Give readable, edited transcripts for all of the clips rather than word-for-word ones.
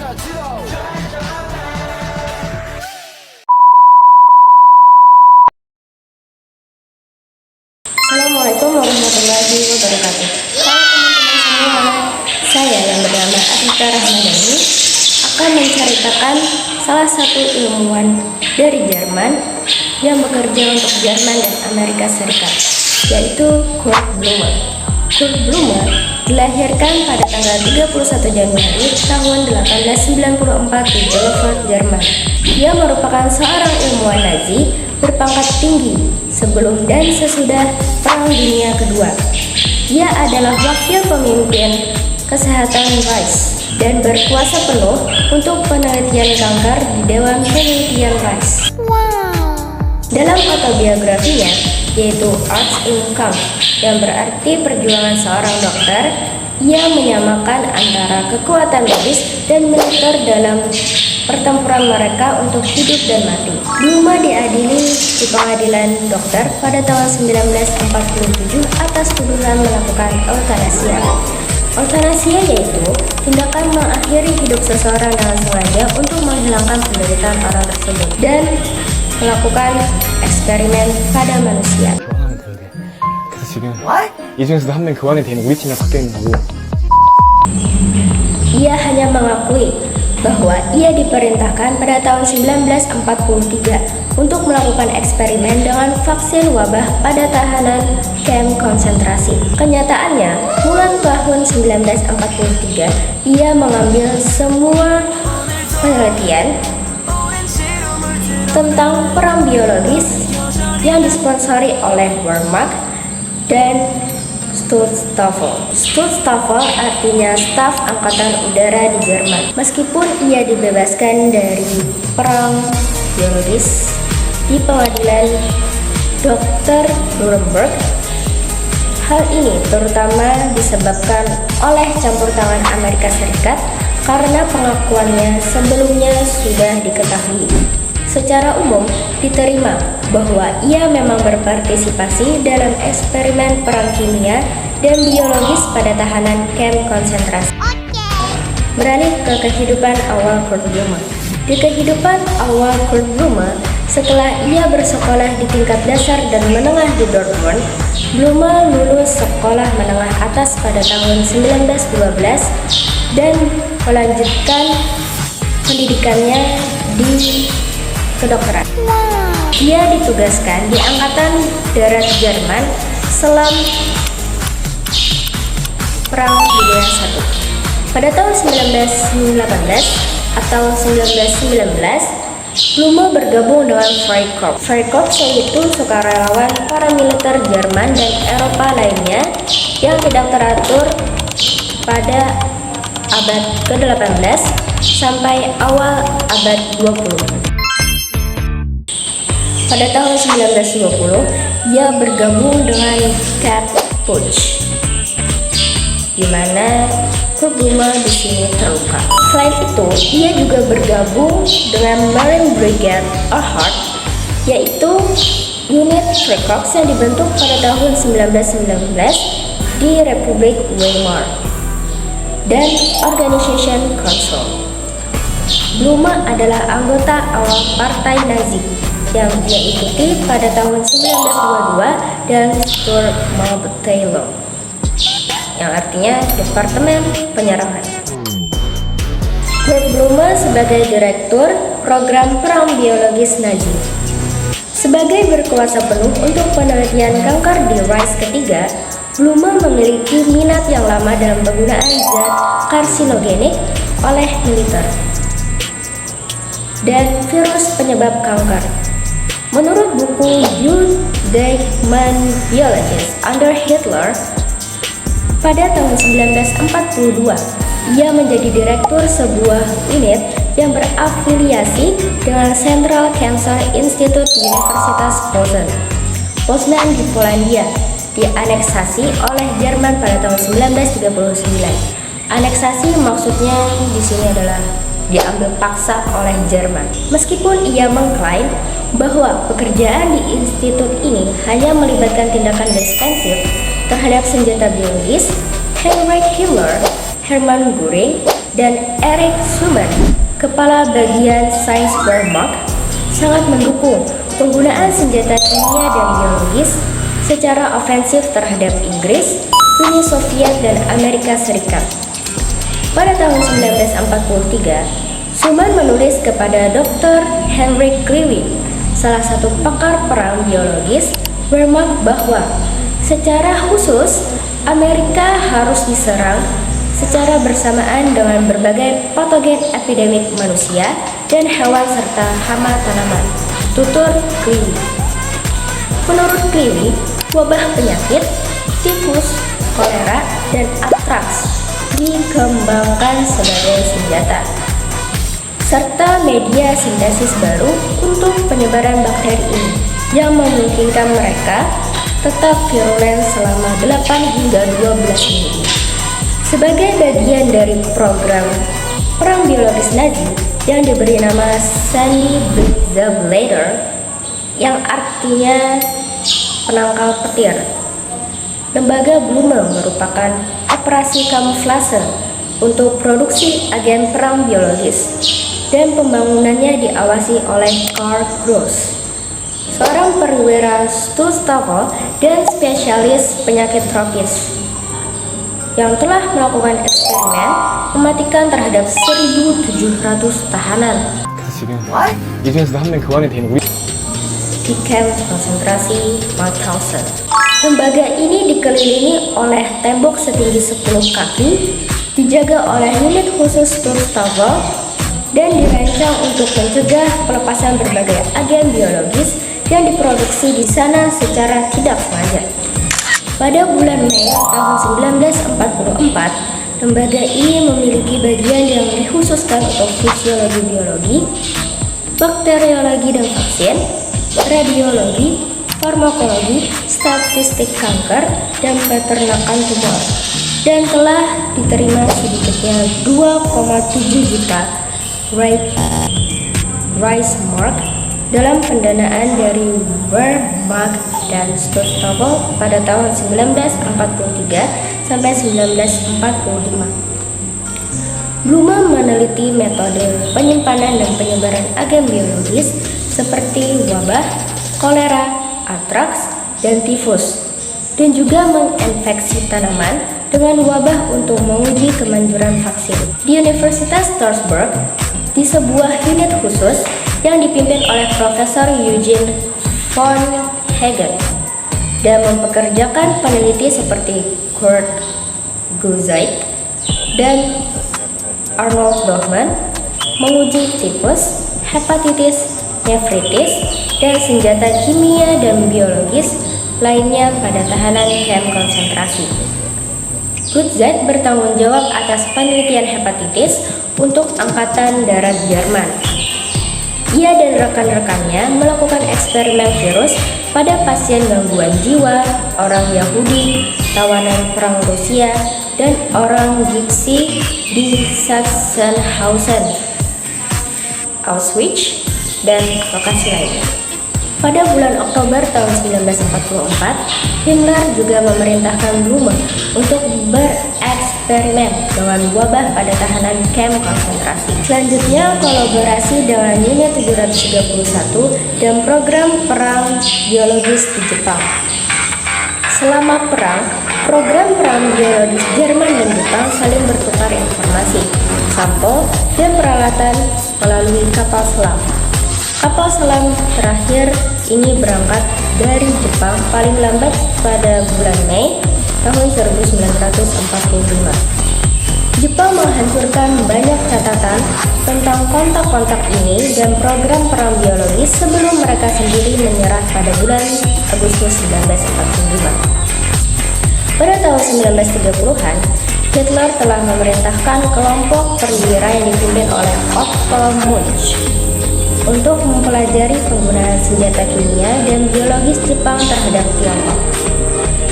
Assalamualaikum warahmatullahi wabarakatuh. Halo teman-teman semua, saya yang bernama Adita Rahmadani akan menceritakan salah satu ilmuwan dari Jerman yang bekerja untuk Jerman dan Amerika Serikat, yaitu Kurt Blume. Kurt Blume dilahirkan pada tanggal 31 Januari tahun 1894 di Belfort, Jerman. Dia merupakan seorang ilmuwan Nazi berpangkat tinggi sebelum dan sesudah Perang Dunia Kedua. Dia adalah wakil pemimpin kesehatan Reich dan berkuasa penuh untuk penelitian kanker di Dewan Penelitian Reich. Dalam autobiografinya, yaitu Arts in Kampf, yang berarti perjuangan seorang dokter, ia menyamakan antara kekuatan medis dan militer dalam pertempuran mereka untuk hidup dan mati. Blume diadili di pengadilan dokter pada tahun 1947 atas tuduhan melakukan eutanasia. Eutanasia yaitu tindakan mengakhiri hidup seseorang dengan sengaja untuk menghilangkan penderitaan orang tersebut dan melakukan eksperimen pada manusia. 그래서 지금 이 중에서도 한 명 교환이 되는 우리 팀에 바뀌어 있는 거고. Ia hanya mengakui bahwa ia diperintahkan pada tahun 1943 untuk melakukan eksperimen dengan vaksin wabah pada tahanan kamp konsentrasi. Kenyataannya, bulan tahun 1943, ia mengambil semua penelitian tentang perang biologis yang disponsori oleh Wehrmacht dan Stutzstaffel. Stutzstaffel artinya staf angkatan udara di Jerman. Meskipun ia dibebaskan dari perang biologis di pengadilan Dr. Nuremberg, hal ini terutama disebabkan oleh campur tangan Amerika Serikat karena pengakuannya sebelumnya sudah diketahui. Secara umum diterima bahwa ia memang berpartisipasi dalam eksperimen perang kimia dan biologis pada tahanan kamp konsentrasi. Beralih ke kehidupan awal Kurt Blume. Di kehidupan awal Kurt Blume, setelah ia bersekolah di tingkat dasar dan menengah di Dortmund, Blume lulus sekolah menengah atas pada tahun 1912 dan melanjutkan pendidikannya di kedokteran. Dia ditugaskan di Angkatan Darat Jerman selama Perang Dunia I. Pada tahun 1918 atau 1919, Blume bergabung dengan Freikorps. Freikorps yaitu sukarelawan paramiliter Jerman dan Eropa lainnya yang tidak teratur pada abad ke-18 sampai awal abad 20. Pada tahun 1920, ia bergabung dengan Kat Puch, di mana Kurt Blume di sini terluka. Selain itu, ia juga bergabung dengan Marine Brigade Erhardt, yaitu unit Freikorps yang dibentuk pada tahun 1919 di Republik Weimar, dan Organization Council. Blume adalah anggota awal Partai Nazi yang ia ikuti pada tahun 1922 dan Sturmabteilung, yang artinya Departemen Penyerangan. Kurt Blume sebagai Direktur Program Perang Biologis Nazi. Sebagai berkuasa penuh untuk penelitian kanker di Reich ketiga, Blume memiliki minat yang lama dalam penggunaan zat karsinogenik oleh militer dan virus penyebab kanker. Menurut buku Judgment Biologist Under Hitler, pada tahun 1942, ia menjadi direktur sebuah unit yang berafiliasi dengan Central Cancer Institute di Universitas Poznan di Polandia, dianeksasi oleh Jerman pada tahun 1939. Aneksasi maksudnya di sini adalah diambil paksa oleh Jerman. Meskipun ia mengklaim bahwa pekerjaan di institut ini hanya melibatkan tindakan defensif terhadap senjata biologis, Heinrich Himmler, Hermann Göring, dan Erich Schumann, kepala bagian sains Wehrmacht, sangat mendukung penggunaan senjata kimia dan biologis secara ofensif terhadap Inggris, Uni Soviet, dan Amerika Serikat. Pada tahun 1943, Schumann menulis kepada Dr. Heinrich Kleve, salah satu pakar perang biologis Wehrmacht, bahwa secara khusus Amerika harus diserang secara bersamaan dengan berbagai patogen epidemik manusia dan hewan serta hama tanaman, tutur Kleve. Menurut Kleve, wabah penyakit, tifus, kolera, dan antraks dikembangkan sebagai senjata, serta media sintesis baru untuk penyebaran bakteri ini yang memungkinkan mereka tetap virulen selama 8 hingga 12 minggu. Sebagai bagian dari program perang biologis Nazi yang diberi nama Sandy Blitzableiter, yang artinya penangkal petir, lembaga Blume merupakan operasi kamuflase untuk produksi agen perang biologis, dan pembangunannya diawasi oleh Karl Gross, seorang perwira Stustavo dan spesialis penyakit tropis, yang telah melakukan eksperimen mematikan terhadap 1.700 tahanan 그래서 지금 이 중에서도 한 명 교환이 된 우리 di kamp konsentrasi Mauthausen. Lembaga ini dikelilingi oleh tembok setinggi 10 kaki, dijaga oleh unit khusus Stustavo, dan dirancang untuk mencegah pelepasan berbagai agen biologis yang diproduksi di sana secara tidak sengaja. Pada bulan Mei tahun 1944, lembaga ini memiliki bagian yang dikhususkan untuk fisiologi biologi, bakteriologi dan vaksin, radiologi, farmakologi, statistik kanker, dan peternakan tumor, dan telah diterima sedikitnya 2,7 juta Reichsmark dalam pendanaan dari Wehrmacht dan Stustavo pada tahun 1943 sampai 1945. Blume meneliti metode penyimpanan dan penyebaran agen biologis seperti wabah, kolera, antraks, dan tifus, dan juga menginfeksi tanaman dengan wabah untuk menguji kemanjuran vaksin. Di Universitas Strasbourg, di sebuah unit khusus yang dipimpin oleh Profesor Eugene von Hagen, dan mempekerjakan peneliti seperti Kurt Gutzeit dan Arnold Bachmann, menguji tifus, hepatitis, nefritis, dan senjata kimia dan biologis lainnya pada tahanan kamp konsentrasi. Gutzeit bertanggung jawab atas penelitian hepatitis untuk Angkatan Darat Jerman. Ia dan rekan-rekannya melakukan eksperimen virus pada pasien gangguan jiwa, orang Yahudi, tawanan perang Rusia, dan orang Gipsi di Sachsenhausen, Auschwitz, dan lokasi lainnya. Pada bulan Oktober tahun 1944, Himmler juga memerintahkan Blume untuk bereksperimen dengan wabah pada tahanan kamp konsentrasi. Selanjutnya, kolaborasi dengan Unit 731 dan program perang biologis di Jepang. Selama perang, program perang biologis Jerman dan Jepang saling bertukar informasi, sampel, dan peralatan melalui kapal selam. Kapal selam terakhir ini berangkat dari Jepang paling lambat pada bulan Mei tahun 1945. Jepang menghancurkan banyak catatan tentang kontak-kontak ini dan program perang biologis sebelum mereka sendiri menyerah pada bulan Agustus 1945. Pada tahun 1930-an, Hitler telah memerintahkan kelompok perwira yang dipimpin oleh Otto Munch untuk mempelajari penggunaan senjata kimia dan biologis Jepang terhadap Tiongkok.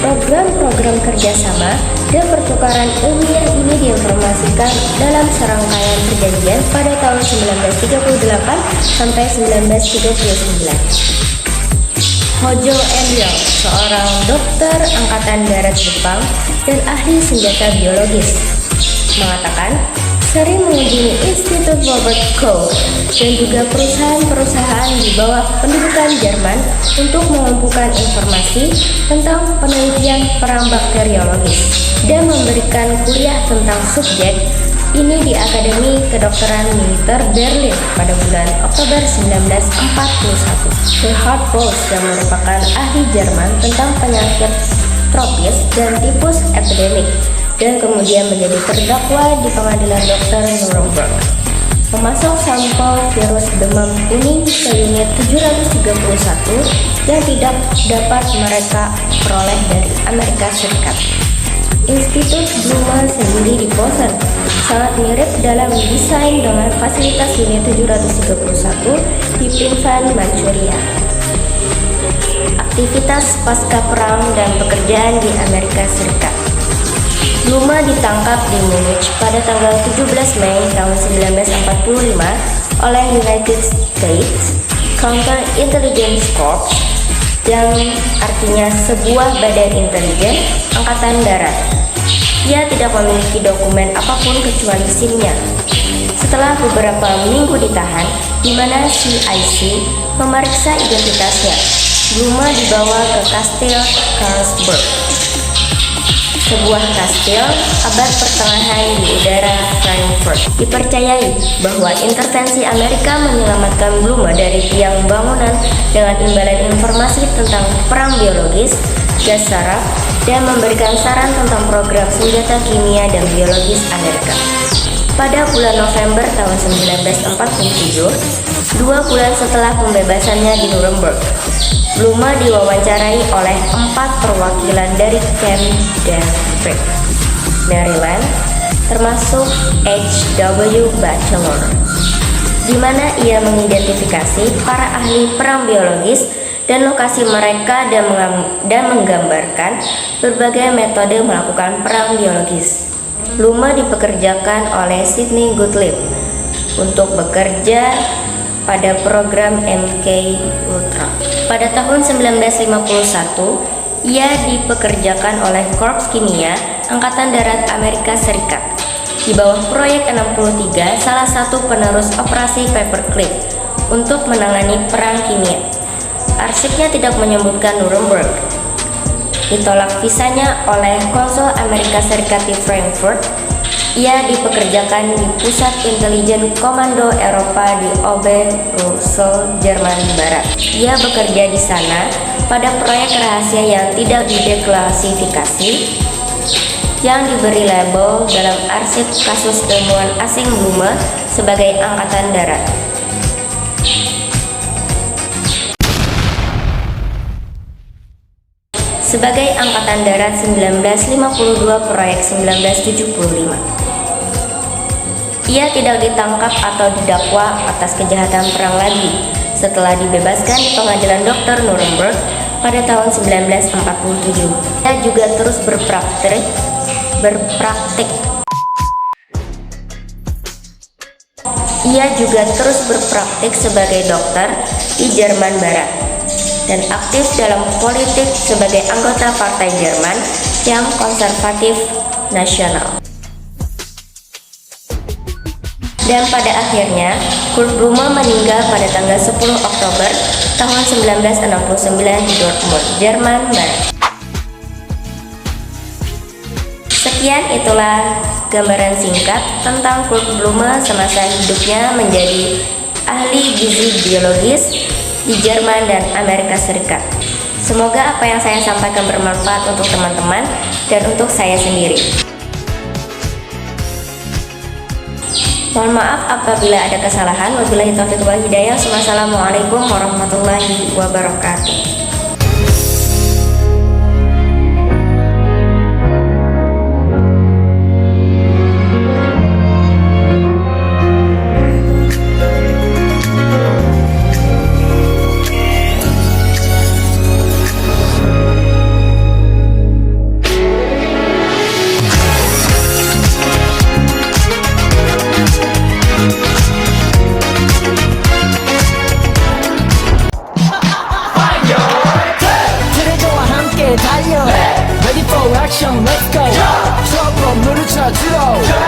Program-program kerjasama dan pertukaran ilmiah ini diinformasikan dalam serangkaian perjanjian pada tahun 1938 sampai 1939. Hojo Enryo, seorang dokter angkatan darat Jepang dan ahli senjata biologis, mengatakan sering mengunjungi Institut Robert Koch dan juga perusahaan-perusahaan di bawah pendudukan Jerman untuk mengumpulkan informasi tentang penelitian perang bakteriologis dan memberikan kuliah tentang subjek ini di Akademi Kedokteran Militer Berlin pada bulan Oktober 1941. Gerhard Ross yang merupakan ahli Jerman tentang penyakit tropis dan tipus epidemik dan kemudian menjadi terdakwa di pengadilan dokter Nuremberg, memasok sampel virus demam kuning ke unit 731 yang tidak dapat mereka peroleh dari Amerika Serikat. Institut Blume sendiri di Posen sangat mirip dalam desain dengan fasilitas unit 731 di Pinvan, Manchuria. Aktivitas pasca perang dan pekerjaan di Amerika Serikat. Blume ditangkap di Munich pada tanggal 17 Mei tahun 1945 oleh United States Counter-Intelligence Corps yang artinya sebuah badan intelijen angkatan darat. Ia tidak memiliki dokumen apapun kecuali SIM-nya. Setelah beberapa minggu ditahan, di mana CIC memeriksa identitasnya, Blume dibawa ke Kastil Karlsburg, sebuah kastil abad pertengahan di udara Frankfurt. Dipercayai bahwa intervensi Amerika menyelamatkan Blume dari tiang bangunan dengan imbalan informasi tentang perang biologis, gas saraf, dan memberikan saran tentang program senjata kimia dan biologis Amerika. Pada bulan November tahun 1947, 2 bulan setelah pembebasannya di Nuremberg, Blume diwawancarai oleh 4 perwakilan dari Camp David, Maryland, termasuk H.W. Batchelor, di mana ia mengidentifikasi para ahli perang biologis dan lokasi mereka dan menggambarkan berbagai metode melakukan perang biologis. Blume dipekerjakan oleh Sidney Gottlieb untuk bekerja pada program MK Ultra. Pada tahun 1951, ia dipekerjakan oleh Korps Kimia Angkatan Darat Amerika Serikat di bawah Proyek 63, salah satu penerus operasi Paperclip untuk menangani perang kimia. Arsipnya tidak menyebutkan Nuremberg. Ditolak visanya oleh konsul Amerika Serikat di Frankfurt. Ia dipekerjakan di Pusat Intelijen Komando Eropa di Ober-Russel, Jerman Barat. Ia bekerja di sana pada proyek rahasia yang tidak dideklasifikasi yang diberi label dalam arsip kasus ilmuwan asing Blume sebagai Angkatan Darat. Sebagai Angkatan Darat 1952 proyek 1975. Ia tidak ditangkap atau didakwa atas kejahatan perang lagi setelah dibebaskan di pengadilan dokter Nuremberg pada tahun 1947. Ia juga terus berpraktik sebagai dokter di Jerman Barat dan aktif dalam politik sebagai anggota Partai Jerman yang Konservatif Nasional. Dan pada akhirnya, Kurt Blume meninggal pada tanggal 10 Oktober tahun 1969 di Dortmund, Jerman Barat. Sekian itulah gambaran singkat tentang Kurt Blume semasa hidupnya menjadi ahli gizi biologis di Jerman dan Amerika Serikat. Semoga apa yang saya sampaikan bermanfaat untuk teman-teman dan untuk saya sendiri. Mohon maaf apabila ada kesalahan. Wabillahi taufiq wal hidayah. Wassalamualaikum warahmatullahi wabarakatuh. 달려 Ready for action, let's go 트러블 물을 찾으러